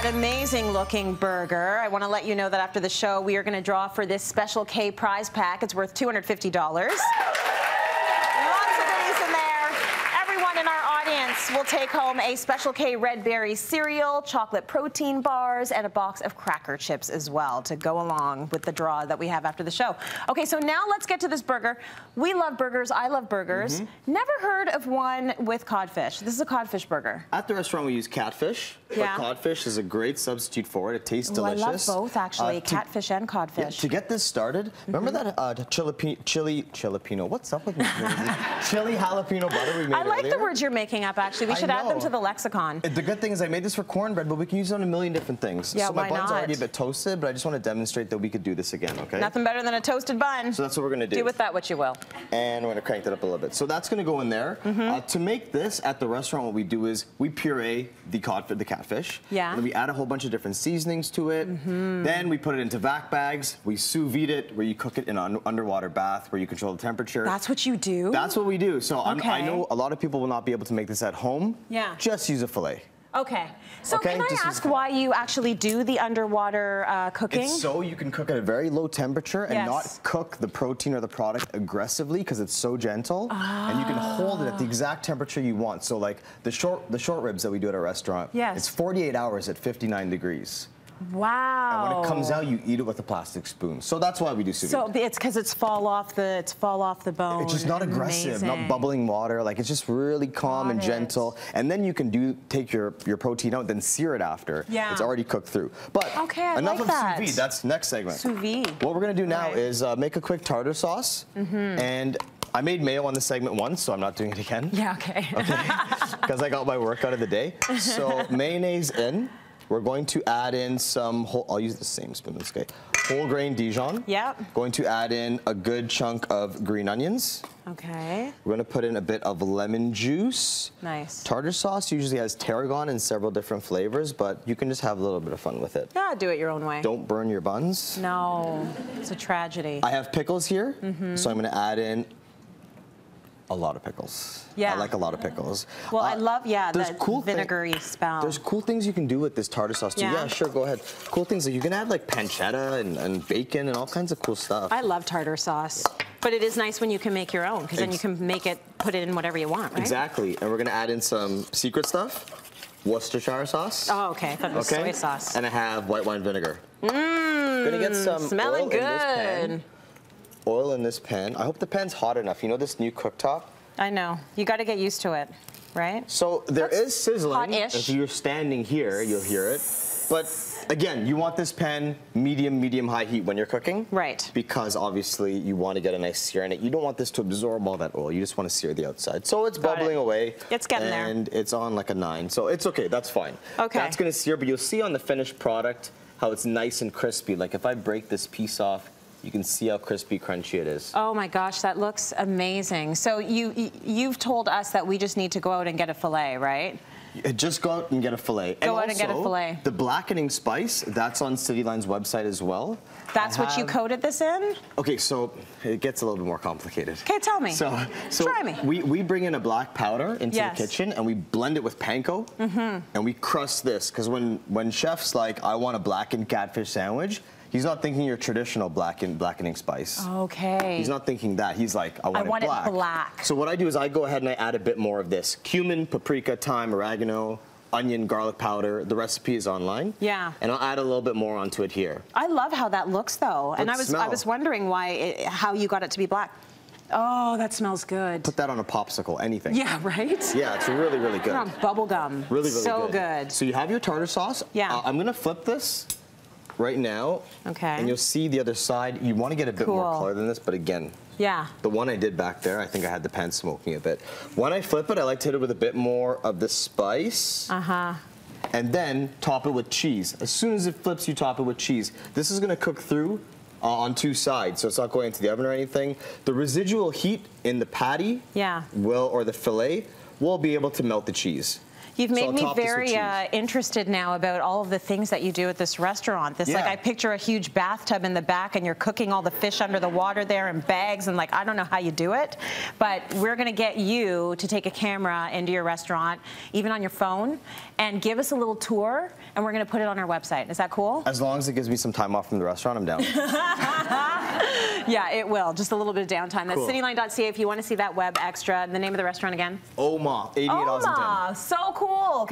that amazing looking burger. I want to let you know that after the show, we are going to draw for this special K prize pack. It's worth $250. Lots of goodies in there. Everyone in our audience will take home a special K red berry cereal, chocolate protein bars, and a box of cracker chips as well to go along with the draw that we have after the show. Okay, so now let's get to this burger. We love burgers. I love burgers. Never heard of one with codfish. This is a codfish burger. At the restaurant, we use catfish. Yeah. But codfish is a great substitute for it. It tastes delicious. I love both, actually, catfish and codfish. Yeah, to get this started, remember that chili, what's up with me? Chili jalapeno butter we made I like earlier? the words you're making up, actually. We should add them to the lexicon. The good thing is I made this for cornbread, but we can use it on a million different things. Yeah, so my why bun's not? already a bit toasted, but I just want to demonstrate that we could do this again, okay? Nothing better than a toasted bun. So that's what we're going to do. Do with that what you will. And we're going to crank that up a little bit. So that's going to go in there. To make this at the restaurant, what we do is we puree the catfish. Yeah. And then we add a whole bunch of different seasonings to it. Then we put it into vac bags. We sous vide it, where you cook it in an underwater bath, where you control the temperature. That's what you do? That's what we do. So I know a lot of people will not be able to make this at home. Yeah. Just use a fillet. Okay. So can I ask why you actually do the underwater cooking? It's so you can cook at a very low temperature and not cook the protein or the product aggressively because it's so gentle. And you can hold it at the exact temperature you want. So like the short ribs that we do at our restaurant, it's 48 hours at 59 degrees. Wow. And when it comes out, you eat it with a plastic spoon. So that's why we do sous vide. So it's because it's fall off the bone. It's just not aggressive, not bubbling water. Like it's just really calm and gentle. And then you can take your protein out, then sear it after. Yeah. It's already cooked through. But enough of sous vide. That's the next segment. Sous vide. What we're gonna do now is make a quick tartar sauce. And I made mayo on this segment once, so I'm not doing it again. Yeah, okay. Because I got my workout of the day. So mayonnaise in. We're going to add in some I'll use the same spoon this guy. Whole grain Dijon. Yep. Going to add in a good chunk of green onions. Okay. We're going to put in a bit of lemon juice. Nice. Tartar sauce usually has tarragon and several different flavors, but you can just have a little bit of fun with it. Yeah, do it your own way. Don't burn your buns. No, it's a tragedy. I have pickles here, so I'm going to add in a lot of pickles. Yeah. I like a lot of pickles. Well, I love, the cool vinegary smell. There's cool things you can do with this tartar sauce, too. Yeah, sure, go ahead. Cool things, you can add, like, pancetta and bacon and all kinds of cool stuff. I love tartar sauce. But it is nice when you can make your own, because then you can put it in whatever you want, right? Exactly. And we're going to add in some secret stuff. Worcestershire sauce. Oh, okay. I thought it was soy sauce. And I have white wine vinegar. Gonna get some smelling oil good. in this pan. Oil in this pan. I hope the pan's hot enough. You know this new cooktop? I know. You got to get used to it, right? So there is sizzling. Hot-ish. If you're standing here, you'll hear it. But again, you want this pan medium high heat when you're cooking. Right. Because obviously you want to get a nice sear in it. You don't want this to absorb all that oil. You just want to sear the outside. So it's bubbling away. It's getting there. And it's on like a 9. So it's okay. That's fine. Okay. That's going to sear, but you'll see on the finished product how it's nice and crispy. Like if I break this piece off, you can see how crispy, crunchy it is. Oh my gosh, that looks amazing. So you've told us that we just need to go out and get a fillet, right? Just go out and get a fillet. Go out and get a fillet. The blackening spice, that's on Cityline's website as well. That's what you coated this in? Okay, so it gets a little bit more complicated. Okay, tell me. So try me. We bring in a black powder into the kitchen and we blend it with panko and we crust this because when chefs like, I want a blackened catfish sandwich, he's not thinking your traditional blackening spice. Okay. He's not thinking that. He's like, I want it black. So what I do is I go ahead and I add a bit more of this. Cumin, paprika, thyme, oregano, onion, garlic powder. The recipe is online. Yeah. And I'll add a little bit more onto it here. I love how that looks though. And I was wondering how you got it to be black. Oh, that smells good. Put that on a popsicle, anything. Yeah, right? Yeah, it's really, really good. On bubble gum. Really, really so good. So you have your tartar sauce. Yeah. I'm going to flip this right now. Okay. And you'll see the other side. You want to get a bit more color than this, but again, the one I did back there, I think I had the pan smoking a bit. When I flip it, I like to hit it with a bit more of the spice. And then top it with cheese. As soon as it flips, you top it with cheese. This is going to cook through on 2 sides, so it's not going into the oven or anything. The residual heat in the patty or the fillet will be able to melt the cheese. You've made me very interested now about all of the things that you do at this restaurant. Like, I picture a huge bathtub in the back, and you're cooking all the fish under the water there in bags, and like, I don't know how you do it, but we're gonna get you to take a camera into your restaurant, even on your phone, and give us a little tour, and we're gonna put it on our website. Is that cool? As long as it gives me some time off from the restaurant, I'm down. Yeah, it will. Just a little bit of downtime. That's cityline.ca if you want to see that web extra. And the name of the restaurant again? Oma, 88 Oma, so cool.